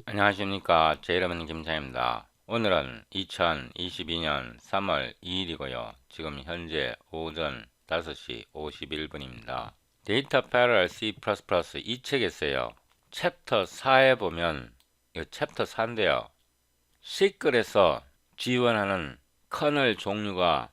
안녕하십니까. 제 이름은 김창입니다. 오늘은 2022년 3월 2일이고요. 지금 현재 오전 5시 51분입니다. 데이터 패러럴 C++ 이 책에서요. 챕터 4에 보면 이 챕터 4인데요. 시클에서 지원하는 커널 종류가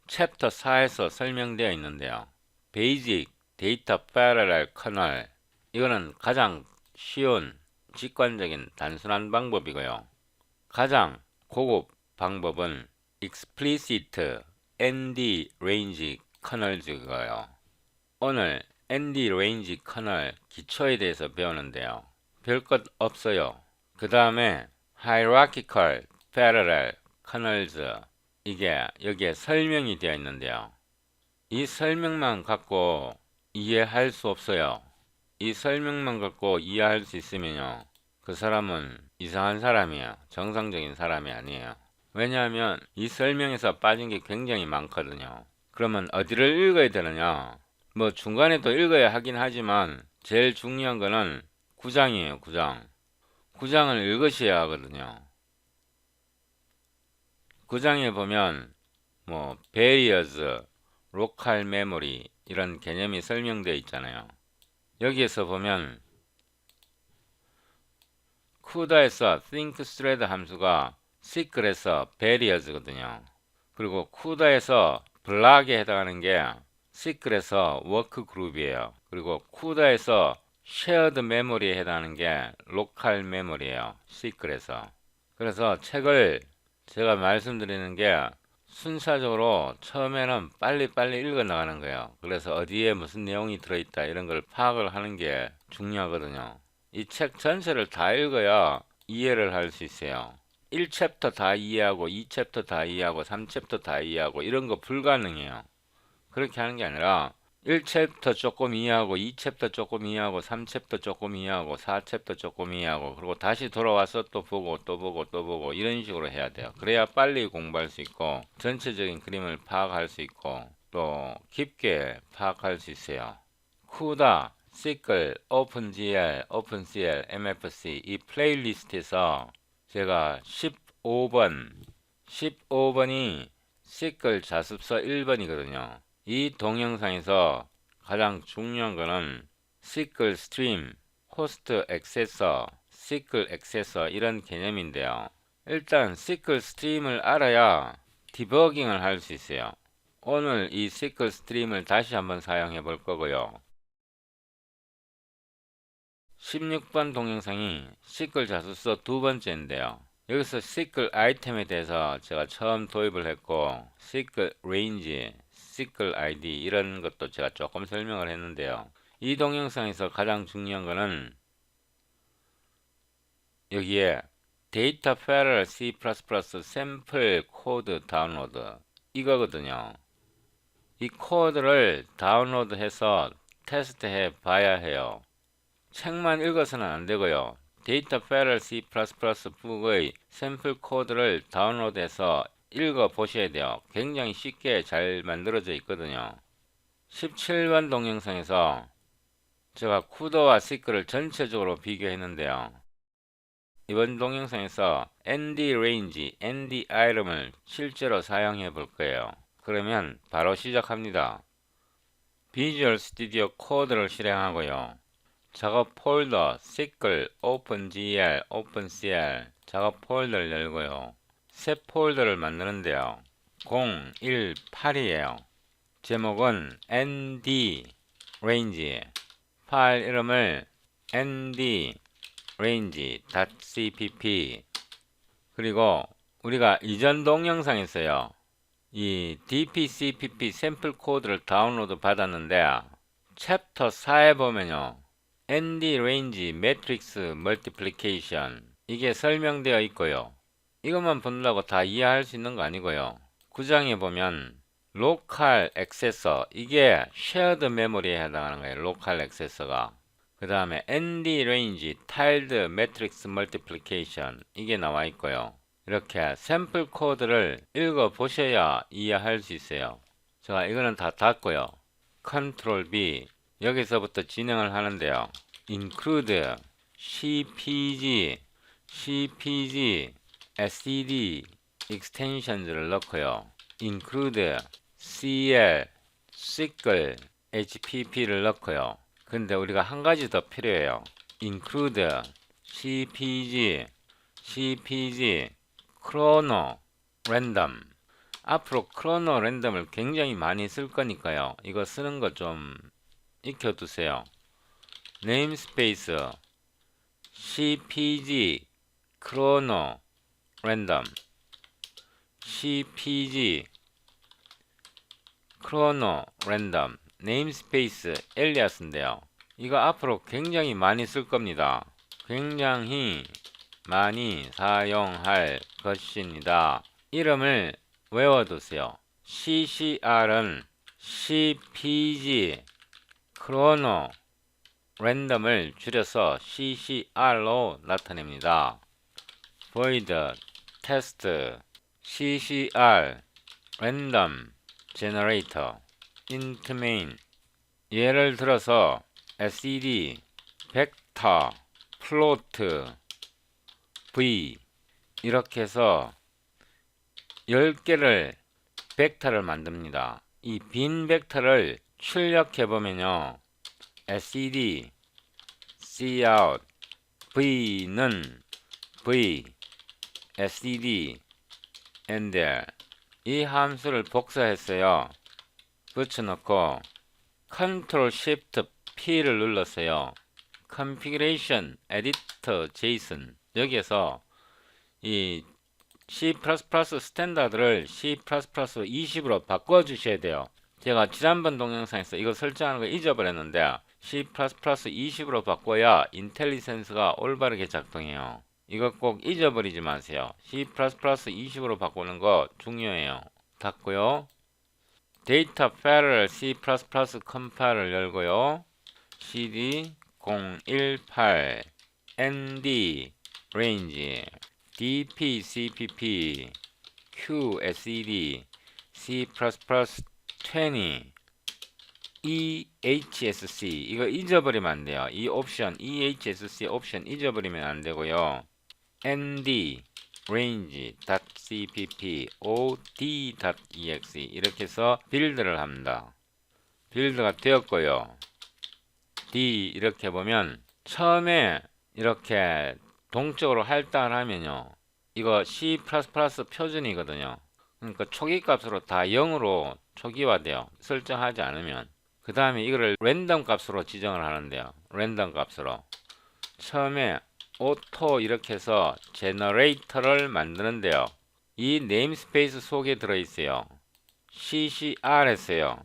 챕터 4에서 설명되어 있는데요. 베이직 데이터 패러럴 커널, 이거는 가장 쉬운 직관적인 단순한 방법이고요. 가장 고급 방법은 explicit ND range kernels고요. 오늘 ND range kernel 기초에 대해서 배우는데요. 별것 없어요. 그 다음에 hierarchical parallel kernels, 이게 여기에 설명이 되어 있는데요. 이 설명만 갖고 이해할 수 없어요. 이 설명만 갖고 이해할 수 있으면요, 그 사람은 이상한 사람이에요. 정상적인 사람이 아니에요. 왜냐하면 이 설명에서 빠진 게 굉장히 많거든요. 그러면 어디를 읽어야 되느냐? 뭐 중간에 도 읽어야 하긴 하지만 제일 중요한 거는 9장이에요. 9장. 9장을 읽으셔야 하거든요. 9장에 보면 뭐 barriers, local memory 이런 개념이 설명되어 있잖아요. 여기에서 보면 CUDA에서 thinkthread 함수가 SQL에서 barriers거든요. 그리고 CUDA에서 블락에 해당하는 게 SQL에서 workgroup이에요. 그리고 CUDA에서 shared memory에 해당하는 게 local memory예요. SQL에서. 그래서 책을 제가 말씀드리는 게 순차적으로 처음에는 빨리빨리 읽어 나가는 거예요. 그래서 어디에 무슨 내용이 들어있다 이런 걸 파악을 하는 게 중요하거든요. 이 책 전체를 다 읽어야 이해를 할 수 있어요. 1챕터 다 이해하고 2챕터 다 이해하고 3챕터 다 이해하고 이런 거 불가능해요. 그렇게 하는 게 아니라 1챕터 조금 이해하고 2챕터 조금 이해하고 3챕터 조금 이해하고 4챕터 조금 이해하고 그리고 다시 돌아와서 또 보고 또 보고 또 보고 이런 식으로 해야 돼요. 그래야 빨리 공부할 수 있고 전체적인 그림을 파악할 수 있고 또 깊게 파악할 수 있어요. CUDA, SQL, OpenGL, OpenCL, MFC 이 플레이리스트에서 제가 15번이 SQL 자습서 1번이거든요. 이 동영상에서 가장 중요한 거는 SQL 스트림, 호스트 액세서, SQL 액세서 이런 개념인데요. 일단 SQL 스트림을 알아야 디버깅을 할 수 있어요. 오늘 이 SQL 스트림을 다시 한번 사용해 볼 거고요. 16번 동영상이 SQL 자습서 두 번째인데요. 여기서 SQL 아이템에 대해서 제가 처음 도입을 했고 SQL range, SQL ID 이런 것도 제가 조금 설명을 했는데요. 이 동영상에서 가장 중요한 거는 여기에 데이터 패러럴 C++ 샘플 코드 다운로드 이거거든요. 이 코드를 다운로드해서 테스트해 봐야 해요. 책만 읽어서는 안 되고요. 데이터 패러럴 C++ 북의 샘플 코드를 다운로드해서 읽어 보셔야 돼요. 굉장히 쉽게 잘 만들어져 있거든요. 17번 동영상에서 제가 CUDA와 SQL을 전체적으로 비교했는데요. 이번 동영상에서 ND range, ND item을 실제로 사용해 볼 거예요. 그러면 바로 시작합니다. 비주얼 스튜디오 코드를 실행하고요. 작업 폴더 SQL, OpenGL, OpenCL 작업 폴더를 열고요. 새 폴더를 만드는데요. 018이에요. 제목은 ND range, 파일 이름을 ND range.cpp 그리고 우리가 이전 동영상에서요. 이 dpcpp 샘플 코드를 다운로드 받았는데 챕터 4에 보면요. ND range matrix multiplication 이게 설명되어 있고요. 이것만 본다고 다 이해할 수 있는 거 아니고요. 9장에 보면 local accessor 이게 shared memory에 해당하는 거예요. local accessor가. 그 다음에 ND range tiled matrix multiplication 이게 나와 있고요. 이렇게 샘플 코드를 읽어 보셔야 이해할 수 있어요. 자, 이거는 다 닫고요. Ctrl B 여기서부터 진행을 하는데요. include cpg cpg, std extensions를 넣고요. include, cl, SQL, HPP를 넣고요. 근데 우리가 한 가지 더 필요해요. include, cpg, chrono, random. 앞으로 크로노 랜덤을 굉장히 많이 쓸 거니까요. 이거 쓰는 거 좀 익혀두세요. 네임스페이스 cpg 크로노 랜덤 cpg 크로노 랜덤 네임스페이스 엘리아스인데요. 이거 앞으로 굉장히 많이 쓸 겁니다. 굉장히 많이 사용할 것입니다. 이름을 외워두세요. CCR은 CPG 크로노 랜덤을 줄여서 CCR로 나타냅니다. void test CCR random generator int main 예를 들어서 SED vector float v 이렇게 해서 10개를 벡터를 만듭니다. 이 빈 벡터를 출력해 보면요. SED cout v는 v SED and 이 함수를 복사했어요. 붙여놓고 Ctrl Shift P를 눌렀어요. Configuration Editor JSON 여기에서 이 C++ 스탠다드를 C++ 20으로 바꿔주셔야 돼요. 제가 지난번 동영상에서 이거 설정하는 거 잊어버렸는데 C++ 20으로 바꿔야 인텔리센스가 올바르게 작동해요. 이거 꼭 잊어버리지 마세요. C++ 20으로 바꾸는 거 중요해요. 닫고요. 데이터 패럴 C++ 컴파일을 열고요. cd 018 nd range dp cpp q sed c++ 20 ehsc 이거 잊어버리면 안 돼요. 이 옵션 ehsc 옵션 잊어버리면 안 되고요. nd range.cpp od.exe 이렇게 해서 빌드를 합니다. 빌드가 되었고요. D 이렇게 보면 처음에 이렇게 동적으로 할당을 하면요. 이거 C++ 표준이거든요. 그러니까 초기 값으로 다 0으로 초기화돼요. 설정하지 않으면. 그 다음에 이거를 랜덤 값으로 지정을 하는데요. 랜덤 값으로. 처음에 오토 이렇게 해서 제너레이터를 만드는데요. 이 네임스페이스 속에 들어있어요. CCR 했어요.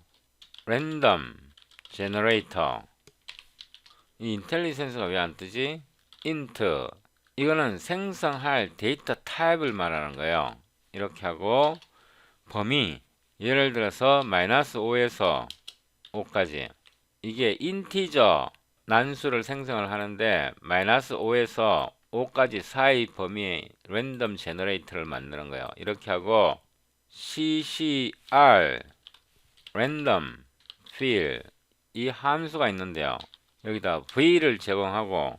랜덤 제너레이터. 이 인텔리센스가 왜 안 뜨지? int 이거는 생성할 데이터 타입을 말하는 거예요. 이렇게 하고 범위 예를 들어서 -5에서 5까지 이게 인티저 난수를 생성을 하는데 -5에서 5까지 사이 범위의 랜덤 제너레이터를 만드는 거예요. 이렇게 하고 ccr 랜덤 fill 이 함수가 있는데요. 여기다 v를 제공하고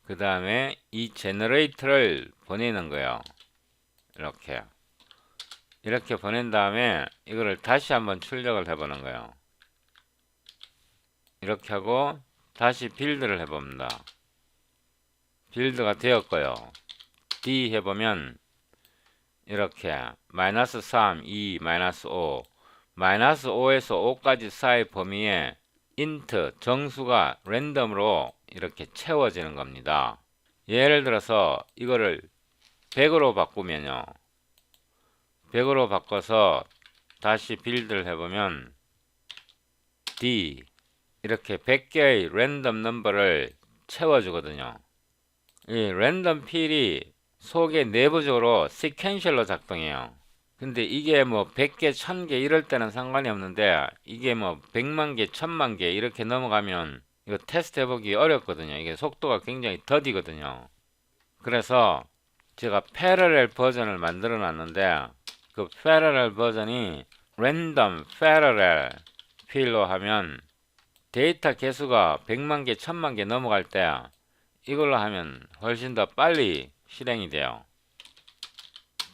그 다음에 이 제너레이터를 보내는 거예요. 이렇게 보낸 다음에 이거를 다시 한번 출력을 해보는 거예요. 이렇게 하고 다시 빌드를 해봅니다. 빌드가 되었고요. D 해보면 이렇게 -3, 2, -5 -5에서 5까지 사이 범위에 int 정수가 랜덤으로 이렇게 채워지는 겁니다. 예를 들어서 이거를 100으로 바꾸면요. 100으로 바꿔서 다시 빌드를 해보면 D 이렇게 100개의 랜덤 넘버를 채워주거든요. 이 랜덤 필이 속에 내부적으로 시퀀셜로 작동해요. 근데 이게 뭐 100개, 1000개 이럴 때는 상관이 없는데 이게 뭐 100만 개, 1000만 개 이렇게 넘어가면 이거 테스트 해보기 어렵거든요. 이게 속도가 굉장히 더디거든요. 그래서 제가 패러렐 버전을 만들어 놨는데 그 패러렐 버전이 랜덤 패러렐 필로 하면 데이터 개수가 100만 개, 1000만 개 넘어갈 때 이걸로 하면 훨씬 더 빨리 실행이 돼요.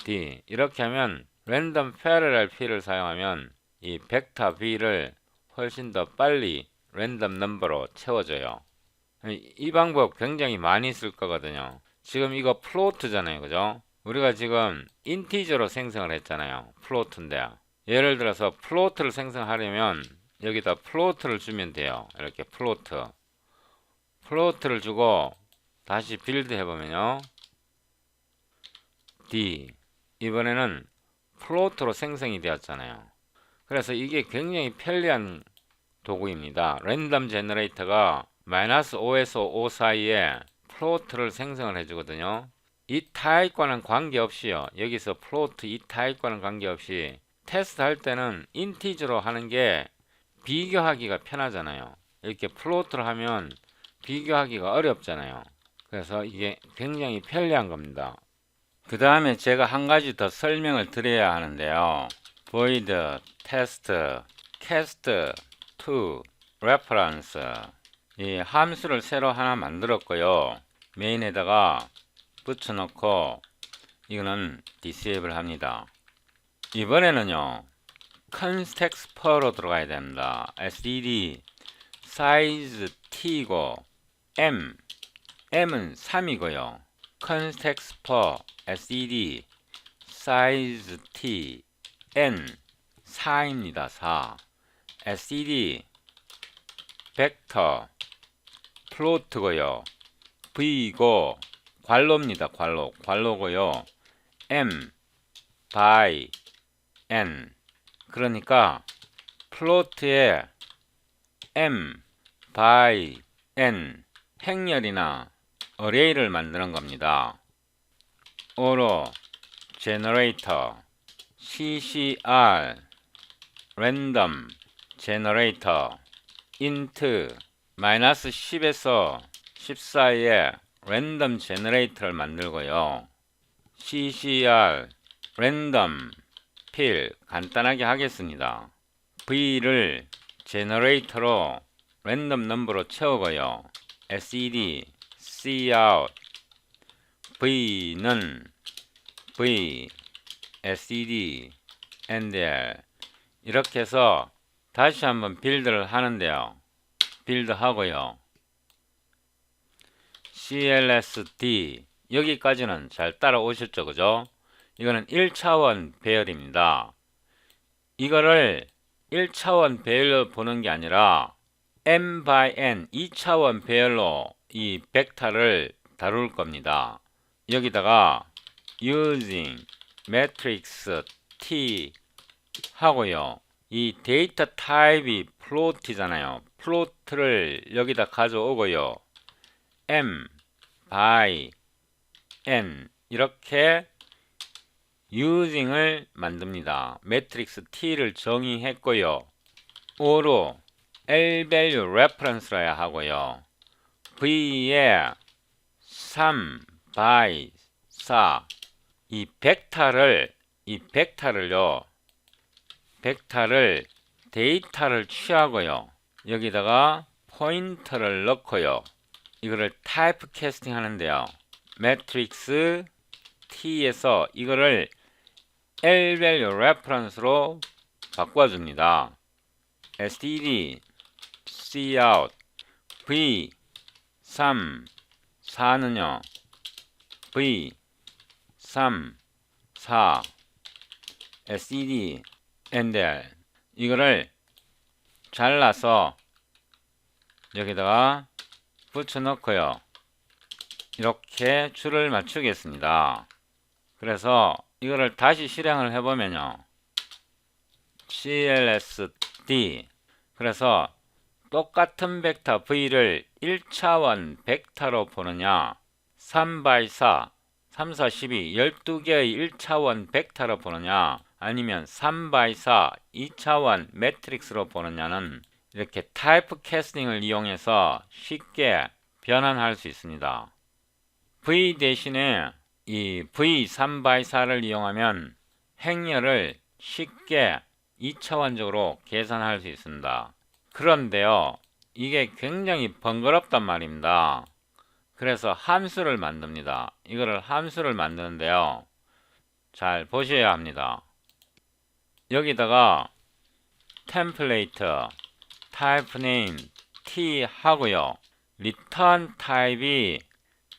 D. 이렇게 하면 랜덤 패러럴 P를 사용하면 이 벡터 B를 훨씬 더 빨리 랜덤 넘버로 채워줘요. 이 방법 굉장히 많이 쓸 거거든요. 지금 이거 플로트잖아요. 그죠? 우리가 지금 인티저로 생성을 했잖아요. 플로트인데 예를 들어서 플로트를 생성하려면 여기다 플로트를 주면 돼요. 이렇게 플로트를 주고 다시 빌드 해보면요. D. 이번에는 플로트로 생성이 되었잖아요. 그래서 이게 굉장히 편리한 도구입니다. 랜덤 제너레이터가 -5에서 5 사이에 플로트를 생성을 해주거든요. 이 타입과는 관계없이요. 여기서 플로트 이 타입과는 관계없이 테스트 할 때는 인티저로 하는 게 비교하기가 편하잖아요. 이렇게 플로트를 하면 비교하기가 어렵잖아요. 그래서 이게 굉장히 편리한 겁니다. 그 다음에 제가 한 가지 더 설명을 드려야 하는데요. void test cast to reference 이 함수를 새로 하나 만들었고요. 메인에다가 붙여놓고 이거는 disable 합니다. 이번에는요. context per로 들어가야 됩니다. std size t이고 m은 3이고요. context per std size t n 4입니다. 4 std 벡터 플로트고요. v고 괄호입니다. 괄호고요. m by n 그러니까 플로트에 m by n 행렬이나 어레이를 만드는 겁니다. 오로 generator ccr random generator int -10에서 10 사이에 랜덤 제너레이터를 만들고요. ccr random fill 간단하게 하겠습니다. v를 제너레이터로 랜덤 넘버로 채우고요. sed cout v는 v sed ndl 이렇게 해서 다시 한번 빌드를 하는데요. 빌드 하고요. clsd 여기까지는 잘 따라오셨죠? 그죠? 이거는 1차원 배열입니다. 이거를 1차원 배열로 보는 게 아니라 m by n 2차원 배열로 이 벡터를 다룰 겁니다. 여기다가 using matrix t 하고요. 이 데이터 타입이 플로트잖아요. 플로트를 여기다 가져오고요. m by n 이렇게 using을 만듭니다. 매트릭스 t를 정의했고요. 5로 l-value reference라야 하고요. v에 3 by 4 이 벡터를 데이터를 취하고요. 여기다가 포인터를 넣고요. 이거를 타입 캐스팅 하는데요. 매트릭스 t에서 이거를 l-value reference로 바꿔줍니다. std cout v 3 4는요. v 3 4 std ndl 이거를 잘라서 여기다가 붙여넣고요. 이렇게 줄을 맞추겠습니다. 그래서 이거를 다시 실행을 해보면요. clsd 그래서 똑같은 벡터 v를 1차원 벡터로 보느냐 3 by 4 3, 4, 12 12개의 1차원 벡터로 보느냐 아니면 3 by 4 2차원 매트릭스로 보느냐는 이렇게 타입 캐스팅을 이용해서 쉽게 변환할 수 있습니다. v 대신에 이 v 3 by 4를 이용하면 행렬을 쉽게 2차원적으로 계산할 수 있습니다. 그런데요, 이게 굉장히 번거롭단 말입니다. 그래서 함수를 만듭니다. 이거를 함수를 만드는데요. 잘 보셔야 합니다. 여기다가 템플레이트 타입 네임 t 하고요. 리턴 타입이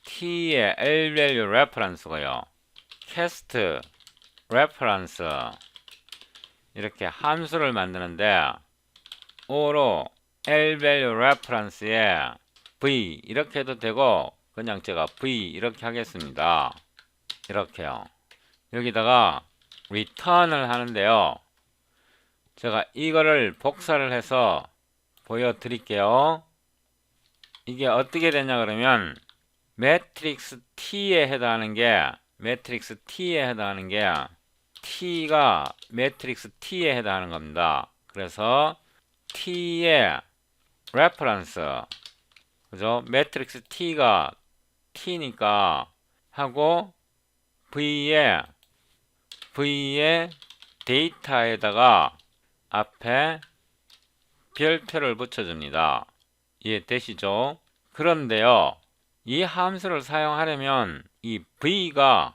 t의 lvalue reference고요. cast reference 이렇게 함수를 만드는데 o로 lvalue reference에 v 이렇게 해도 되고 그냥 제가 v 이렇게 하겠습니다. 이렇게요. 여기다가 return을 하는데요. 제가 이거를 복사를 해서 보여드릴게요. 이게 어떻게 되냐 그러면 매트릭스 T에 해당하는 게 T가 매트릭스 T에 해당하는 겁니다. 그래서 T의 reference 그죠? 매트릭스 T가 T니까 하고 V의 데이터에다가 앞에 별표를 붙여줍니다. 이해되시죠? 그런데요, 이 함수를 사용하려면 이 V가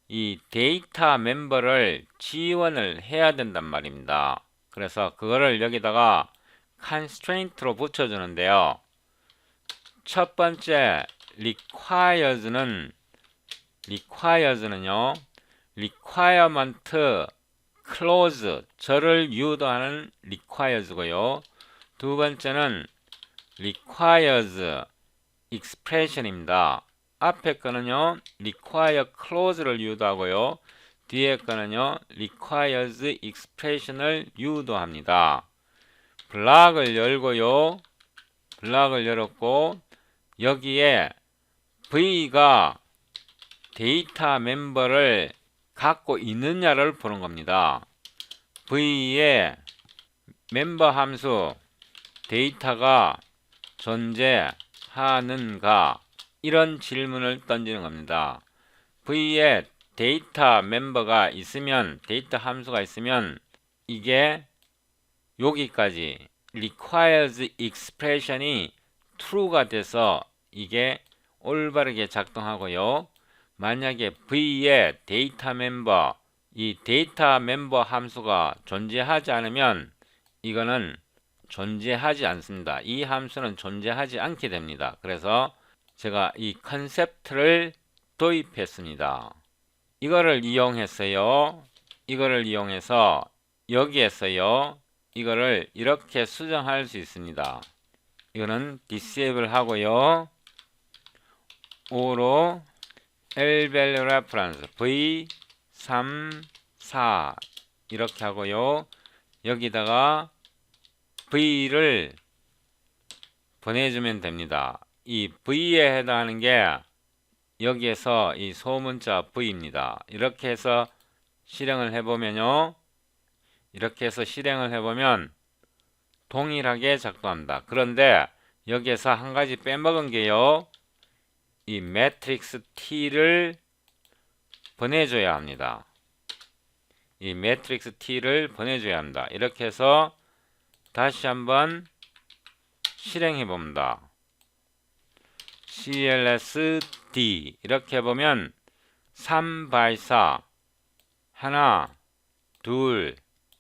이 데이터 멤버를 지원을 해야 된단 말입니다. 그래서 그거를 여기다가 constraint로 붙여주는데요. 첫 번째 requires는요, requirement clause 저를 유도하는 requires고요. 두 번째는 requires expression입니다. 앞에 거는요 require clause를 유도하고요. 뒤에 거는요 requires expression을 유도합니다. 블락을 열고요. 블락을 열었고 여기에 V가 데이터 멤버를 갖고 있느냐를 보는 겁니다. V의 멤버 함수 데이터가 존재하는가 이런 질문을 던지는 겁니다. V에 데이터 멤버가 있으면 데이터 함수가 있으면 이게 여기까지 requires expression이 true가 돼서 이게 올바르게 작동하고요. 만약에 V의 데이터 멤버 이 데이터 멤버 함수가 존재하지 않으면 이거는 존재하지 않습니다. 이 함수는 존재하지 않게 됩니다. 그래서 제가 이 컨셉트를 도입했습니다. 이거를 이용해서요. 이거를 이용해서 여기에서요. 이거를 이렇게 수정할 수 있습니다. 이거는 disable 하고요. O로 lvalue reference v34 이렇게 하고요. 여기다가 V를 보내주면 됩니다. 이 V에 해당하는 게 여기에서 이 소문자 V입니다. 이렇게 해서 실행을 해보면요. 이렇게 해서 실행을 해보면 동일하게 작동합니다. 그런데 여기에서 한 가지 빼먹은 게요. 이 매트릭스 T를 보내줘야 합니다. 이 매트릭스 T를 보내줘야 합니다. 이렇게 해서 다시 한번 실행해 봅니다. CLSD 이렇게 해보면 3x4 하나 둘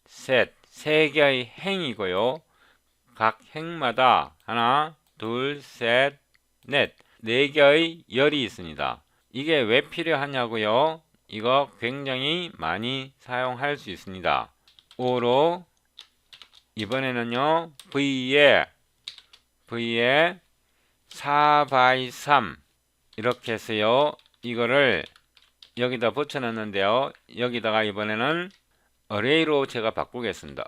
셋 세 개의 행이고요. 각 행마다 하나 둘 셋 넷 네 개의 열이 있습니다. 이게 왜 필요하냐고요? 이거 굉장히 많이 사용할 수 있습니다. 5로 이번에는요 V에 4x3 이렇게 해서요 이거를 여기다 붙여 놨는데요. 여기다가 이번에는 array로 제가 바꾸겠습니다.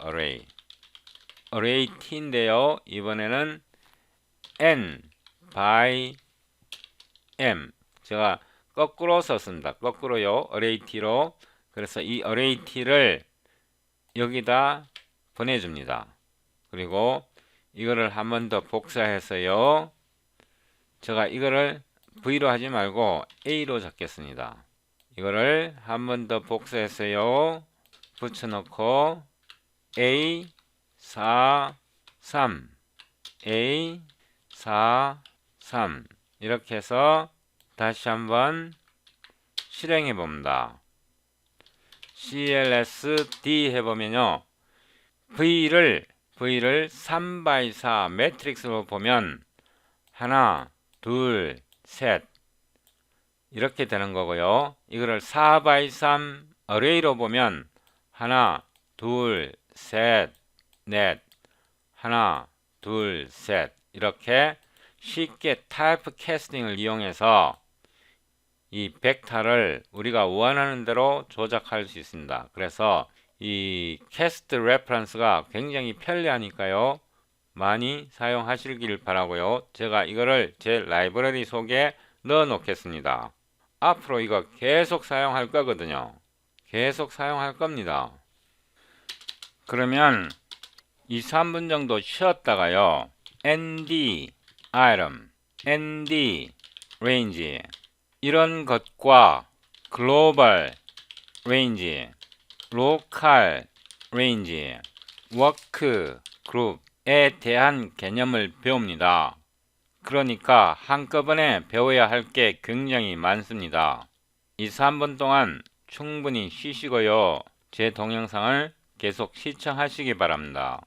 array t인데요. 이번에는 n by m 제가 거꾸로 썼습니다. 거꾸로요. array t로. 그래서 이 array t를 여기다 보내줍니다. 그리고 이거를 한 번 더 복사해서요. 제가 이거를 V로 하지 말고 A로 잡겠습니다. 이거를 한 번 더 복사해서요. 붙여놓고 A 4 3 A 4 3 이렇게 해서 다시 한번 실행해 봅니다. CLSD 해보면요. V를 3x4 매트릭스로 보면 하나, 둘, 셋 이렇게 되는 거고요. 이거를 4x3 어레이로 보면 하나, 둘, 셋, 넷 하나, 둘, 셋 이렇게 쉽게 타입 캐스팅을 이용해서 이 벡터를 우리가 원하는 대로 조작할 수 있습니다. 그래서 이 캐스트 레퍼런스가 굉장히 편리하니까요. 많이 사용하시길 바라고요. 제가 이거를 제 라이브러리 속에 넣어 놓겠습니다. 앞으로 이거 계속 사용할 거거든요. 계속 사용할 겁니다. 그러면 2, 3분 정도 쉬었다가요. ND item, ND range 이런 것과 글로벌 레인지, 로컬 레인지, 워크 그룹에 대한 개념을 배웁니다. 그러니까 한꺼번에 배워야 할 게 굉장히 많습니다. 2, 3분 동안 충분히 쉬시고요. 제 동영상을 계속 시청하시기 바랍니다.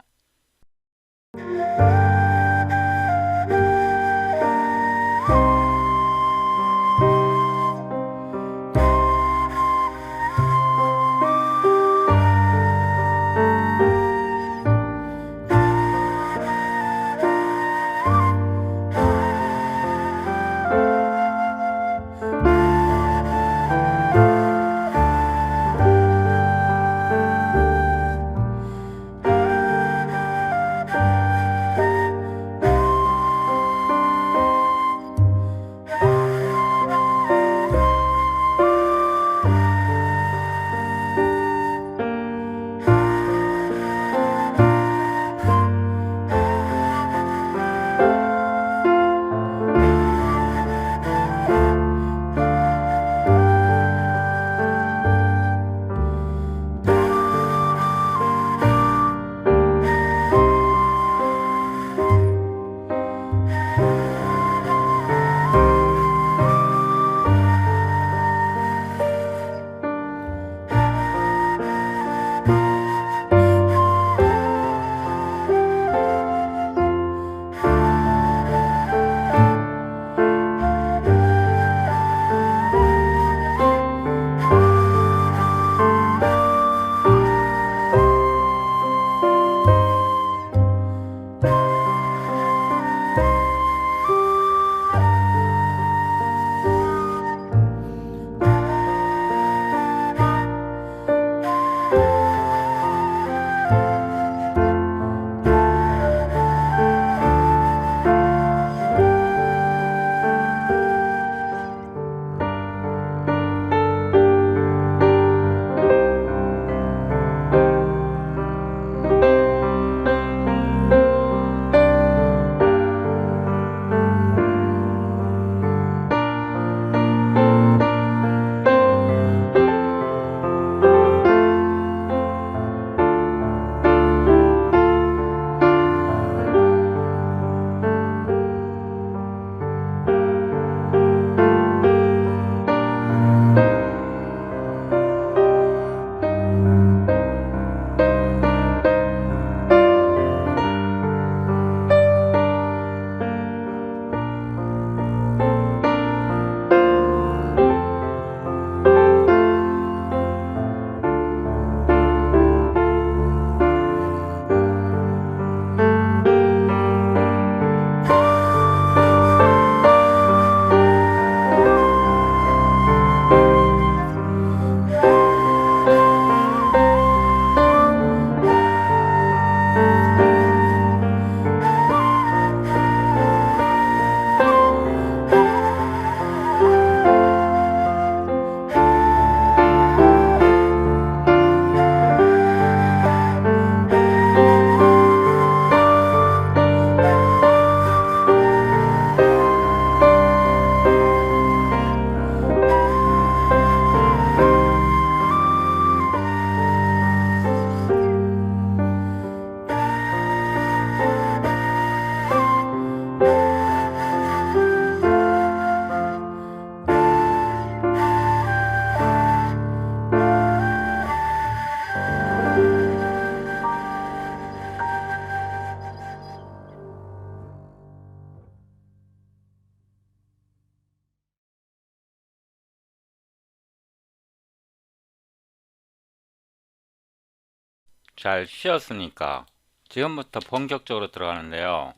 잘 쉬었으니까 지금부터 본격적으로 들어가는데요.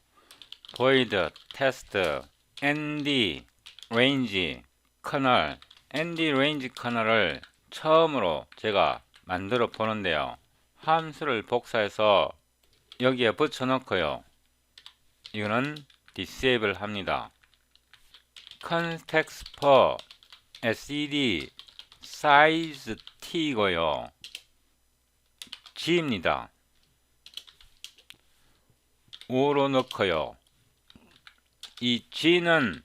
void, test, nd, range, 커널, nd range 커널을 처음으로 제가 만들어 보는데요. 함수를 복사해서 여기에 붙여 놓고요. 이거는 disable 합니다. context for sed size t이고요. g입니다. 5로 넣고요. 이 g는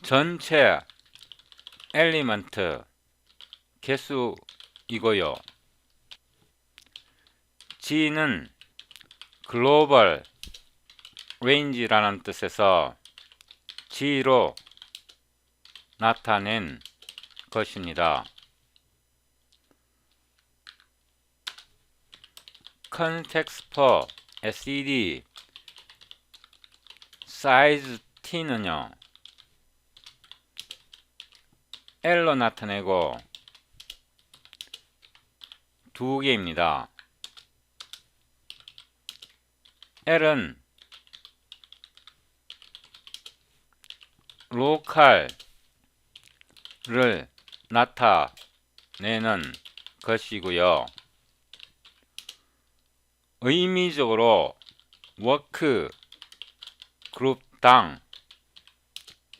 전체 엘리먼트 개수이고요. g는 글로벌 레인지라는 뜻에서 g로 나타낸 것입니다. context for sed size t는요, L로 나타내고 두 개입니다. L은 로컬을 나타내는 것이고요. 의미적으로 워크 그룹당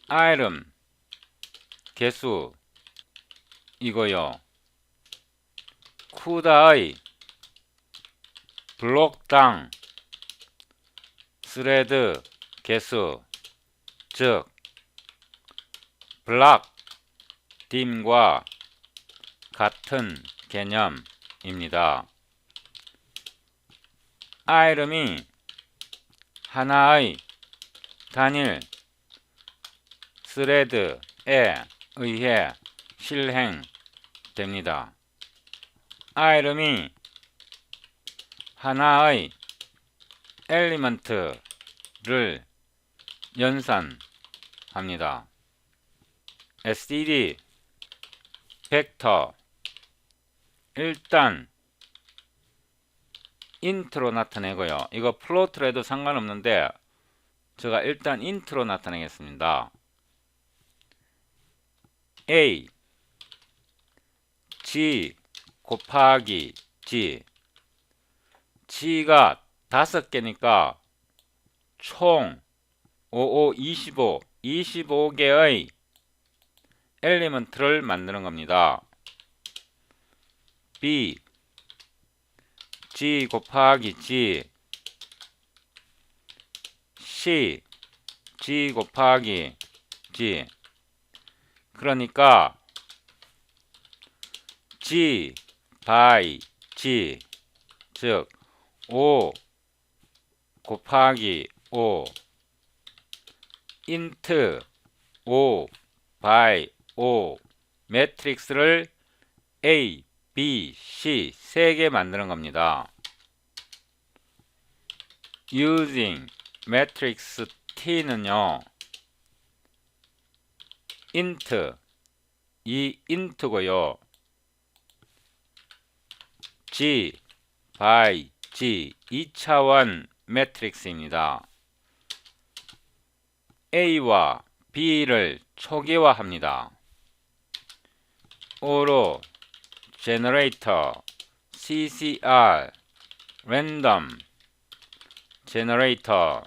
아이템 개수이고요. 쿠다의 블록당 스레드 개수, 즉 블락 딤과 같은 개념입니다. 아이템이 하나의 단일 스레드에 의해 실행됩니다. 아이템이 하나의 엘리먼트를 연산합니다. std 벡터 일단 인트로 나타내고요. 이거 플로트로 해도 상관없는데 제가 일단 인트로 나타내겠습니다. a g 곱하기 g가 5개니까 총 25개의 엘리먼트를 만드는 겁니다. b g 곱하기 g c g 곱하기 g, 그러니까 g by g, 즉 5 곱하기 5 int 5 by 5 매트릭스를 A, B, C 3개 만드는 겁니다. using matrix T는요, int, 이 int고요. G by G 2차원 매트릭스입니다. A와 B를 초기화합니다. O로 generator CCR random generator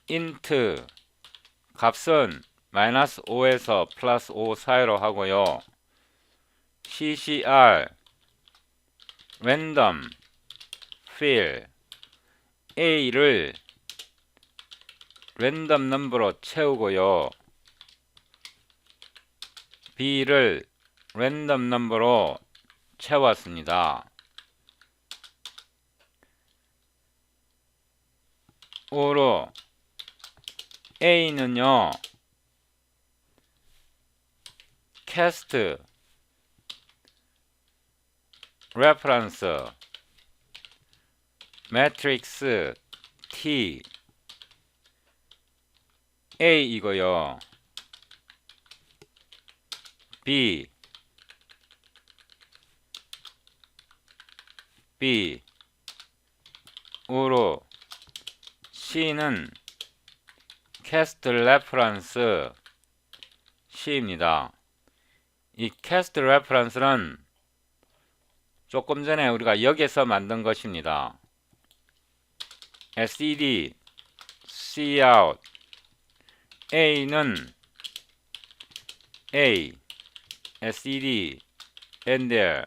int 값은 -5에서 +5 사이로 하고요. CCR random fill A를 랜덤 넘버로 채우고요. B를 랜덤 넘버로 채웠습니다. O로 A는요, cast reference matrix T A 이고요. B B, 우로 C는 캐스트 레퍼런스 C입니다. 이 캐스트 레퍼런스는 조금 전에 우리가 여기서 만든 것입니다. SED, Cout, A는 A, SED, and there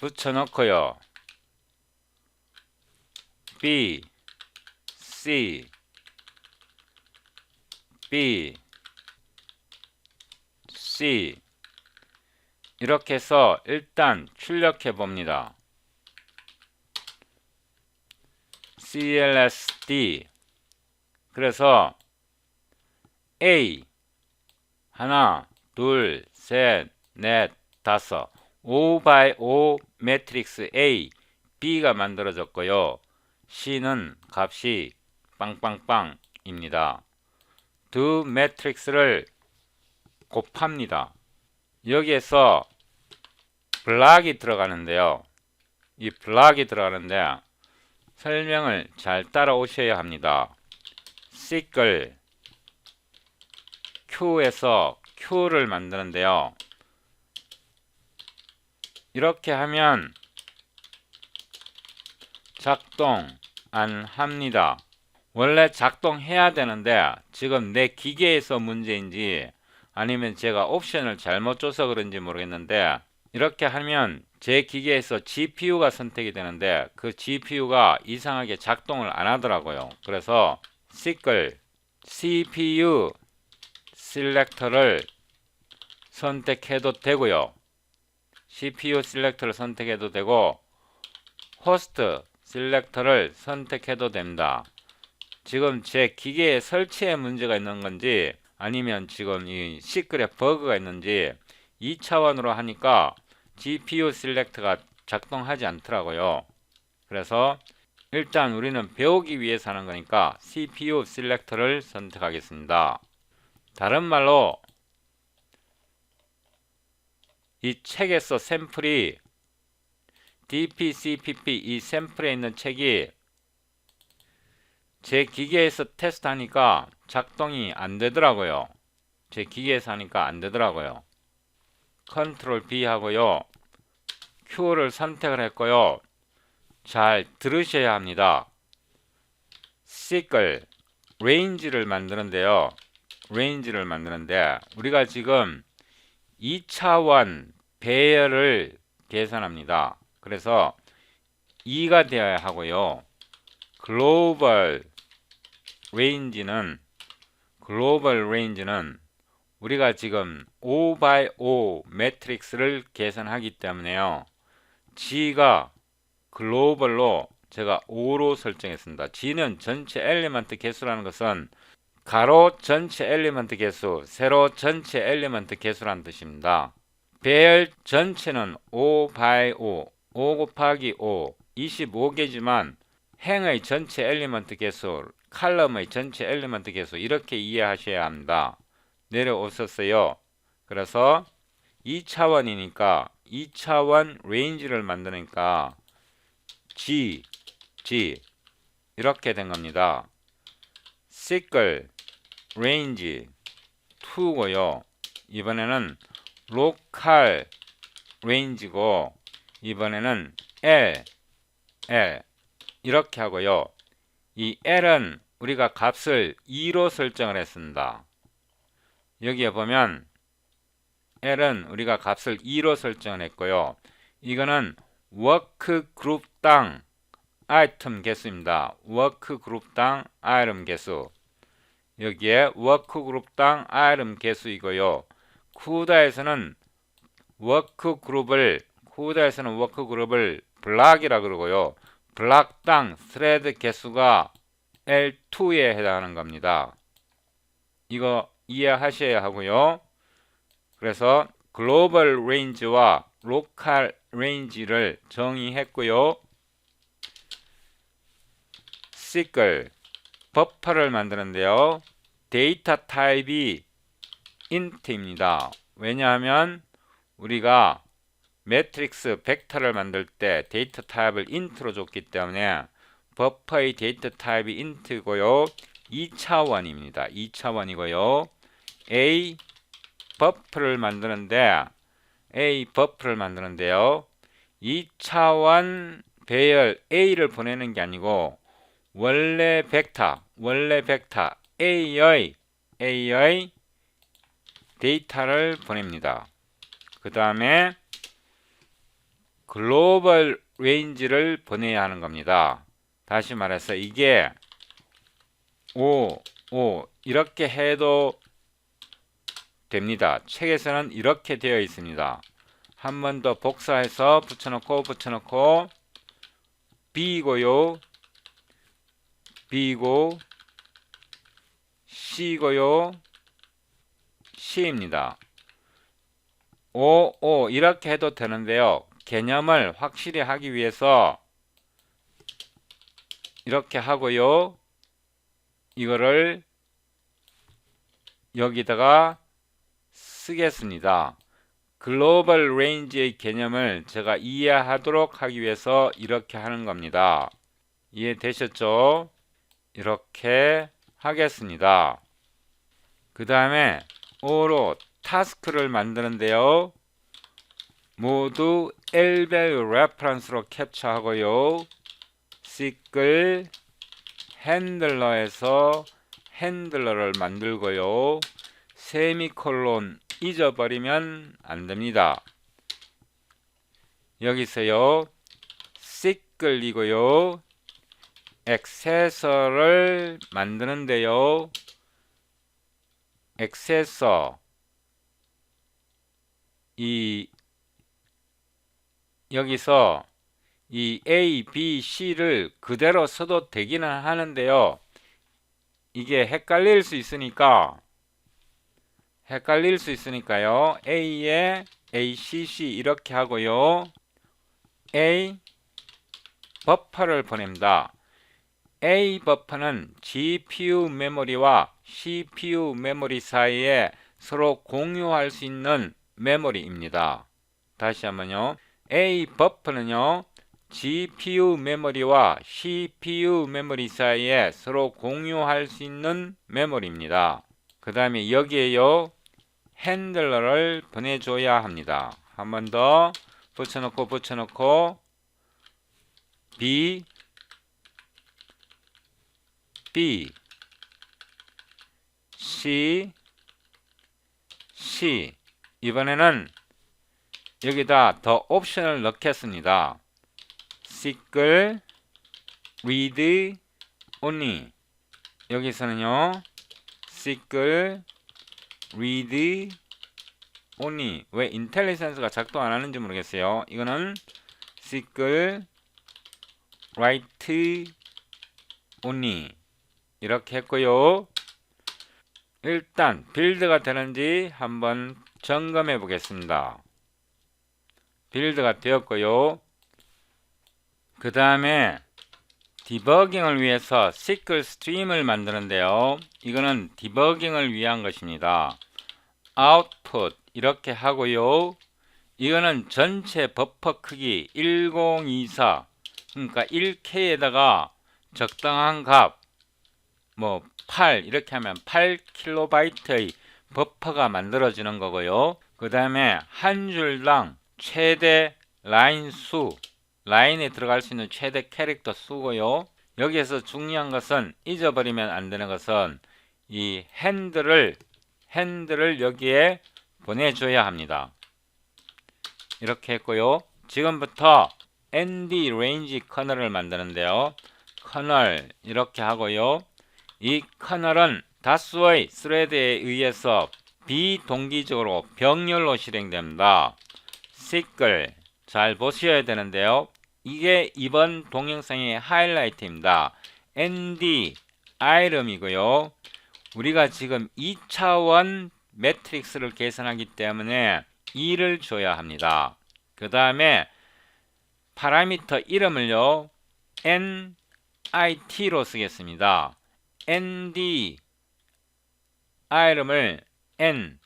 붙여놓고요. B, C, B, C 이렇게 해서 일단 출력해 봅니다. CLSD 그래서 A 하나, 둘, 셋, 넷, 다섯 5x5 매트릭스 A, B가 만들어졌고요. C는 값이 빵빵빵입니다. 두 매트릭스를 곱합니다. 여기에서 블락이 들어가는데요. 이 블락이 들어가는데 설명을 잘 따라오셔야 합니다. 시클 Q에서 Q를 만드는데요. 이렇게 하면 작동 안 합니다. 원래 작동해야 되는데 지금 내 기계에서 문제인지 아니면 제가 옵션을 잘못 줘서 그런지 모르겠는데 이렇게 하면 제 기계에서 GPU가 선택이 되는데 그 GPU가 이상하게 작동을 안 하더라고요. 그래서 시클 CPU 셀렉터를 선택해도 되고요. CPU 셀렉터를 선택해도 되고 호스트 셀렉터를 선택해도 됩니다. 지금 제 기계에 설치에 문제가 있는 건지 아니면 지금 이 시클에 버그가 있는지 2차원으로 하니까 GPU 셀렉터가 작동하지 않더라고요. 그래서 일단 우리는 배우기 위해서 하는 거니까 CPU 셀렉터를 선택하겠습니다. 다른 말로 이 책에서 샘플이 DPCPP 이 샘플에 있는 책이 제 기계에서 테스트하니까 작동이 안 되더라고요. 제 기계에서 하니까 안 되더라고요. 컨트롤 B 하고요. Q를 선택을 했고요. 잘 들으셔야 합니다. 시클 레인지를 만드는데요. 레인지를 만드는데 우리가 지금 2차원 배열을 계산합니다. 그래서 2가 되어야 하고요. 글로벌 레인지는 우리가 지금 5x5 매트릭스를 계산하기 때문에요. G가 글로벌로 제가 5로 설정했습니다. G는 전체 엘리먼트 개수라는 것은 가로 전체 엘리먼트 개수, 세로 전체 엘리먼트 개수라는 뜻입니다. 배열 전체는 5x5, 5 곱하기 5, 25개지만 행의 전체 엘리먼트 개수, 칼럼의 전체 엘리먼트 개수 이렇게 이해하셔야 합니다. 내려오셨어요. 그래서 2차원이니까 2차원 레인지를 만드니까 G 이렇게 된 겁니다. 시클 레인지 2고요. 이번에는 로컬 레인지고 이번에는 L 이렇게 하고요. 이 L은 우리가 값을 2로 설정을 했습니다. 여기에 보면 L은 우리가 값을 2로 설정을 했고요. 이거는 워크그룹당 아이템 개수입니다. 워크그룹당 아이템 개수. 여기에 워크그룹당 아이템 개수이고요. 쿠다에서는 워크그룹을 블락이라 그러고요. 블락당 스레드 개수가 L2에 해당하는 겁니다. 이거 이해하셔야 하고요. 그래서 글로벌 레인지와 로컬 레인지를 정의했고요. 시클 버퍼를 만드는데요. 데이터 타입이 int입니다. 왜냐하면 우리가 매트릭스 벡터를 만들 때 데이터 타입을 int로 줬기 때문에 버퍼의 데이터 타입이 int고요. 2차원입니다. 2차원이고요. A 버퍼를 만드는데요. 2차원 배열 A를 보내는 게 아니고 원래 벡터 A의 데이터를 보냅니다. 그 다음에 글로벌 레인지를 보내야 하는 겁니다. 다시 말해서 이게 5 이렇게 해도 됩니다. 책에서는 이렇게 되어 있습니다. 한 번 더 복사해서 붙여놓고 B고요. B고 C고요. C입니다. 5 이렇게 해도 되는데요. 개념을 확실히 하기 위해서 이렇게 하고요. 이거를 여기다가 쓰겠습니다. 글로벌 레인지의 개념을 제가 이해하도록 하기 위해서 이렇게 하는 겁니다. 이해되셨죠? 이렇게 하겠습니다. 그 다음에 O로 타스크를 만드는데요. 모두 L밸류 레퍼런스로 캡처하고요. 시클 핸들러에서 핸들러를 만들고요. 세미콜론 잊어버리면 안됩니다. 여기서요. 시클이고요. 액세서를 만드는데요. 액세서 여기서 이 A, B, C를 그대로 써도 되기는 하는데요. 이게 헷갈릴 수 있으니까요. A에 ACC 이렇게 하고요. A 버퍼를 보냅니다. A 버퍼는 GPU 메모리와 CPU 메모리 사이에 서로 공유할 수 있는 메모리입니다. 다시 한번요. A 버퍼는요. GPU 메모리와 CPU 메모리 사이에 서로 공유할 수 있는 메모리입니다. 그 다음에 여기에요. 핸들러를 보내줘야 합니다. 한 번 더 붙여놓고 B C 이번에는 여기다 더 옵션을 넣겠습니다. 시클 read only 여기서는요. 시클 read only 왜 인텔리센스가 작동 안 하는지 모르겠어요. 이거는 시클 write only 이렇게 했고요. 일단 빌드가 되는지 한번 점검해 보겠습니다. 빌드가 되었고요. 그 다음에 디버깅을 위해서 SQL 스트림을 만드는데요. 이거는 디버깅을 위한 것입니다. output 이렇게 하고요. 이거는 전체 버퍼 크기 1024 그러니까 1K에다가 적당한 값 8 이렇게 하면 8KB 버퍼가 만들어지는 거고요. 그 다음에 한 줄당 최대 라인 수 라인에 들어갈 수 있는 최대 캐릭터 수고요. 여기에서 중요한 것은 잊어버리면 안 되는 것은 이 핸들을 여기에 보내줘야 합니다. 이렇게 했고요. 지금부터 ND range 커널을 만드는데요. 커널 이렇게 하고요. 이 커널은 다수의 스레드에 의해서 비동기적으로 병렬로 실행됩니다. 시클 잘 보셔야 되는데요. 이게 이번 동영상의 하이라이트입니다. ND item이고요. 우리가 지금 2차원 매트릭스를 계산하기 때문에 2를 줘야 합니다. 그 다음에 파라미터 이름을요. NIT로 쓰겠습니다. ND item을 N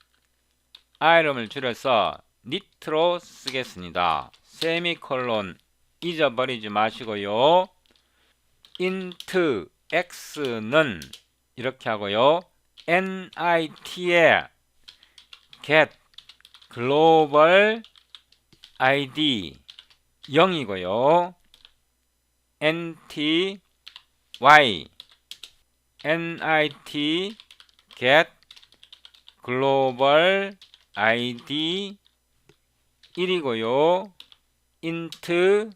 item을 줄여서 nit로 쓰겠습니다. 세미콜론 잊어버리지 마시고요. int x는 이렇게 하고요. nit에 get global id 0이고요. nt y nit get global id 1이고요. int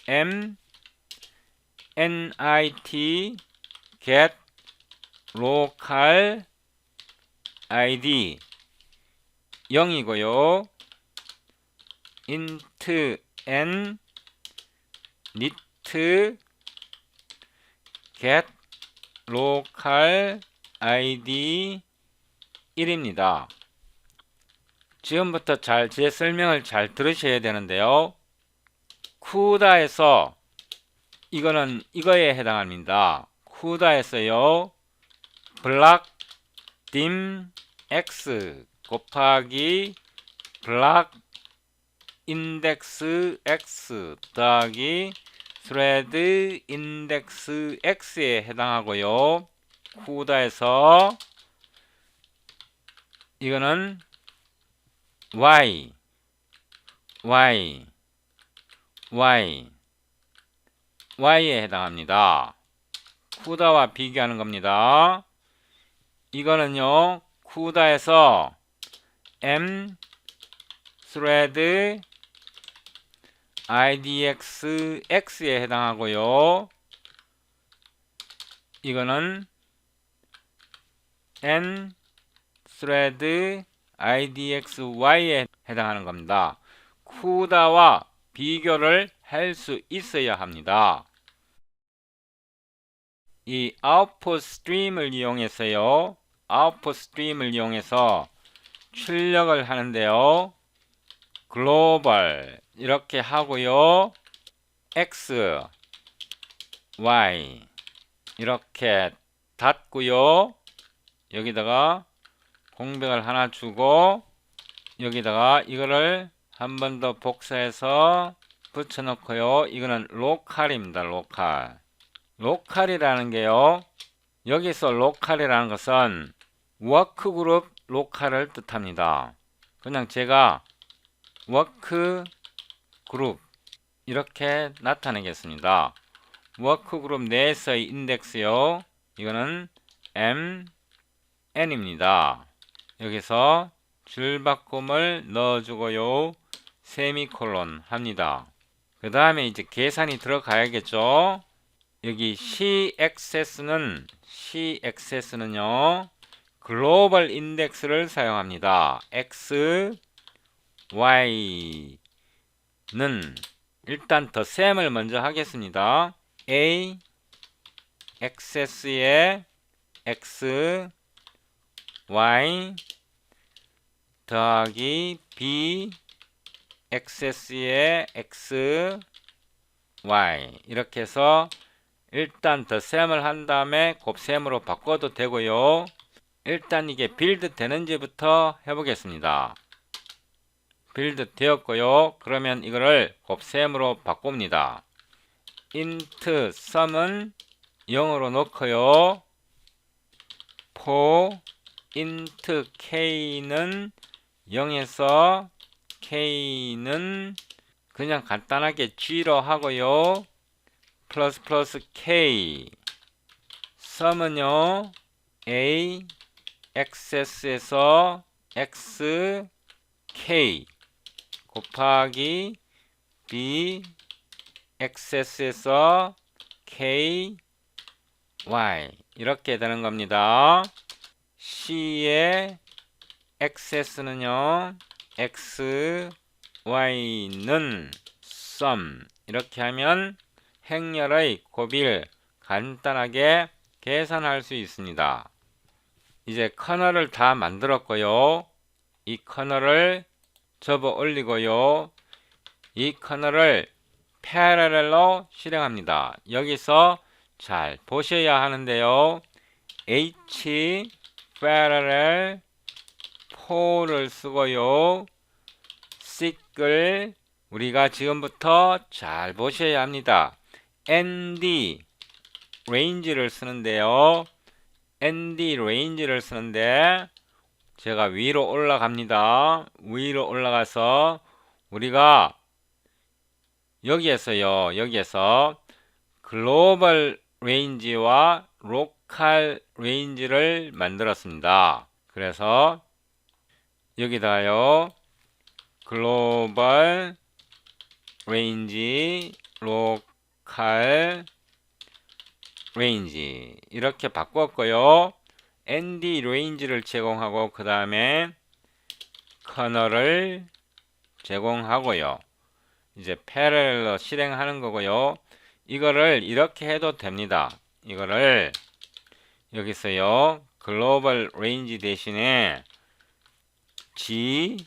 m nit get local id 0이고요. int n nit get local id 1입니다. 지금부터 제 설명을 잘 들으셔야 되는데요. 쿠다에서 이거는 이거에 해당합니다. 쿠다에서요. block dim x 곱하기 block index x 더하기 thread index x에 해당하고요. 쿠다에서 이거는 y에 해당합니다. 쿠다와 비교하는 겁니다. 이거는요, 쿠다에서 m thread idx x에 해당하고요. 이거는 n thread idx y에 해당하는 겁니다. 쿠다와 비교를 할 수 있어야 합니다. 이 아웃풋 스트림을 이용해서요. 아웃풋 스트림을 이용해서 출력을 하는데요. 글로벌 이렇게 하고요. x, y 이렇게 닫고요. 여기다가 공백을 하나 주고 여기다가 이거를 한 번 더 복사해서 붙여놓고요. 이거는 로컬입니다. 로컬이라는 게요. 여기서 로컬이라는 것은 워크그룹 로컬을 뜻합니다. 그냥 제가 워크그룹 이렇게 나타내겠습니다. 워크그룹 내에서의 인덱스요. 이거는 mn입니다. 여기서 줄바꿈을 넣어주고요. 세미콜론 합니다. 그 다음에 이제 계산이 들어가야겠죠. 여기 CXS는요 글로벌 인덱스를 사용합니다. X, Y는 일단 더 셈을 먼저 하겠습니다. A, XS에 X, Y 더하기 B, XS에 X, Y 이렇게 해서 일단 더 셈을 한 다음에 곱셈으로 바꿔도 되고요. 일단 이게 빌드 되는지부터 해보겠습니다. 빌드 되었고요. 그러면 이거를 곱셈으로 바꿉니다. int sum은 0으로 놓고요. for int k는 0에서 k는 그냥 간단하게 G로 하고요. 플러스 K sum은요 A XS에서 X K 곱하기 B XS에서 K Y 이렇게 되는 겁니다. C의 XS는요 X Y는 sum 이렇게 하면 행렬의 곱일 간단하게 계산할 수 있습니다. 이제 커널을 다 만들었고요. 이 커널을 접어 올리고요. 이 커널을 패러렐로 실행합니다. 여기서 잘 보셔야 하는데요. H parallel 4를 쓰고요. seek을 우리가 지금부터 잘 보셔야 합니다. ND range를 쓰는데요. ND range를 쓰는데 제가 위로 올라갑니다. 위로 올라가서 우리가 여기에서 글로벌 레인지와 로컬 레인지를 만들었습니다. 그래서 여기다가요 글로벌 레인지, 로컬 레인지 이렇게 바꿨고요. ND 레인지를 제공하고 그 다음에 커널을 제공하고요. 이제 패럴러 실행하는 거고요. 이거를 이렇게 해도 됩니다. 이거를 여기서요 글로벌 레인지 대신에 G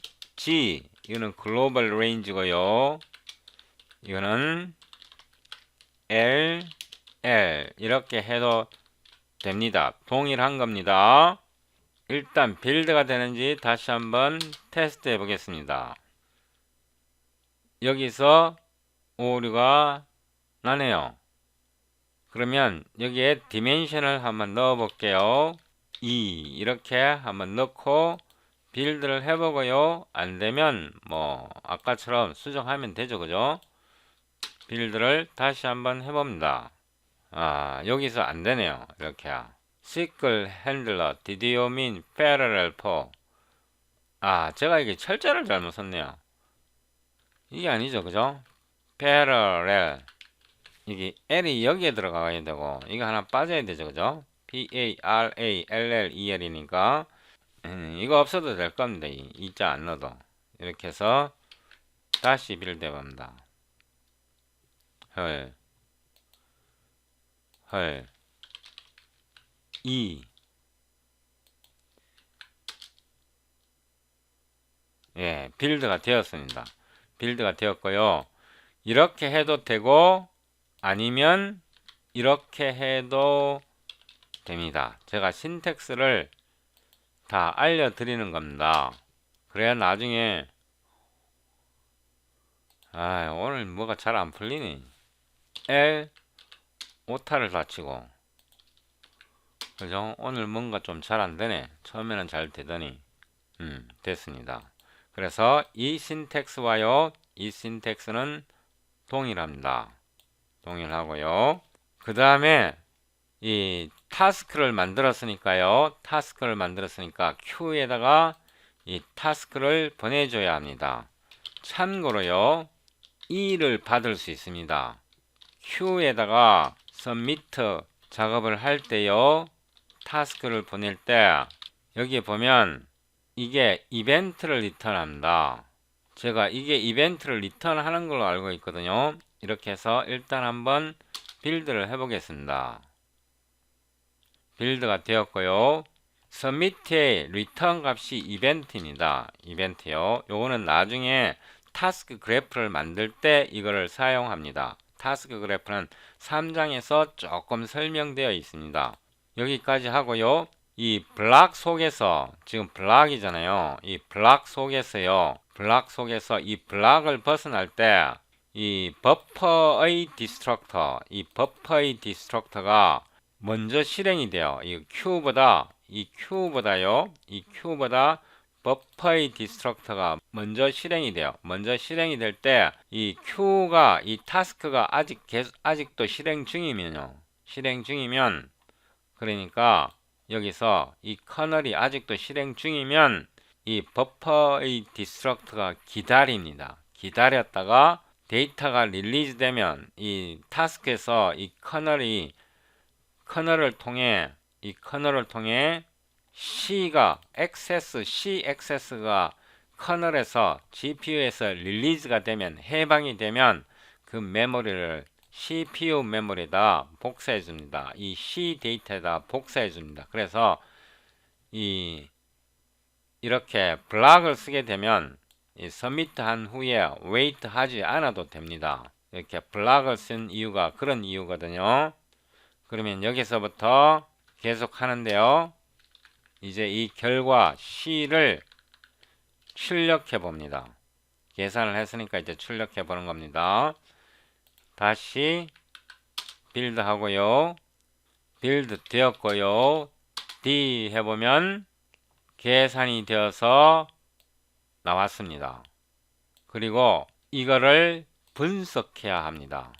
이거는 글로벌 레인지고요. 이거는 L 이렇게 해도 됩니다. 동일한 겁니다. 일단 빌드가 되는지 다시 한번 테스트 해 보겠습니다. 여기서 오류가 나네요. 그러면 여기에 디멘션을 한번 넣어 볼게요. 2 이렇게 한번 넣고 빌드를 해보고요. 안되면 뭐 아까처럼 수정하면 되죠. 그죠? 빌드를 다시 한번 해봅니다. 여기서 안되네요. 이렇게 SQL handler did you mean parallel for 제가 이게 철자를 잘못 썼네요. 이게 아니죠. 그죠? parallel 이게 L이 여기에 들어가야 되고 이거 하나 빠져야 되죠. 그죠? parallel이니까 이거 없어도 될 겁니다. 이자 안 넣어도 이렇게 해서 다시 빌드 해봅니다. 헐 2 빌드가 되었습니다. 빌드가 되었고요. 이렇게 해도 되고 아니면 이렇게 해도 됩니다. 제가 신텍스를 다 알려드리는 겁니다. 그래야 나중에 오늘 뭐가 잘 안 풀리네. L 오타를 다치고 그죠? 오늘 뭔가 좀 잘 안 되네. 처음에는 잘 되더니 됐습니다. 그래서 이 신텍스와요 이 신텍스는 동일합니다. 동일하고요. 그 다음에 이 타스크를 만들었으니까요. 타스크를 만들었으니까 Q에다가 이 타스크를 보내줘야 합니다. 참고로요. E를 받을 수 있습니다. Q에다가 submit 작업을 할 때요. 타스크를 보낼 때 여기에 보면 이게 이벤트를 리턴합니다. 제가 이게 이벤트를 리턴하는 걸로 알고 있거든요. 이렇게 해서 일단 한번 빌드를 해보겠습니다. 빌드가 되었고요. submit의 리턴 값이 이벤트입니다. 이벤트요. 요거는 나중에 타스크 그래프를 만들 때 이거를 사용합니다. 타스크 그래프는 3장에서 조금 설명되어 있습니다. 여기까지 하고요. 이 블락 속에서 지금 블락이잖아요. 이 블락 속에서요. 블락 속에서 이 블락을 벗어날 때 이 버퍼의 디스트럭터가 먼저 실행이 돼요. 이 Q보다 버퍼의 디스트럭터가 먼저 실행이 돼요. 먼저 실행이 될 때 이 Q가 이 타스크가 아직도 실행 중이면 그러니까 여기서 이 커널이 아직도 실행 중이면 이 버퍼의 디스트럭터가 기다립니다. 기다렸다가 데이터가 릴리즈 되면 이 타스크에서 이 커널을 통해 C 액세스가 커널에서 GPU에서 릴리즈가 되면 해방이 되면 그 메모리를 CPU 메모리에다 복사해 줍니다. 이 C 데이터에다 복사해 줍니다. 그래서 이렇게 블락을 쓰게 되면 이 서미트 한 후에 웨이트 하지 않아도 됩니다. 이렇게 블락을 쓴 이유가 그런 이유거든요. 그러면 여기서부터 계속 하는데요. 이제 이 결과 C를 출력해 봅니다. 계산을 했으니까 이제 출력해 보는 겁니다. 다시 빌드 하고요. 빌드 되었고요. D 해보면 계산이 되어서 나왔습니다. 그리고 이거를 분석해야 합니다.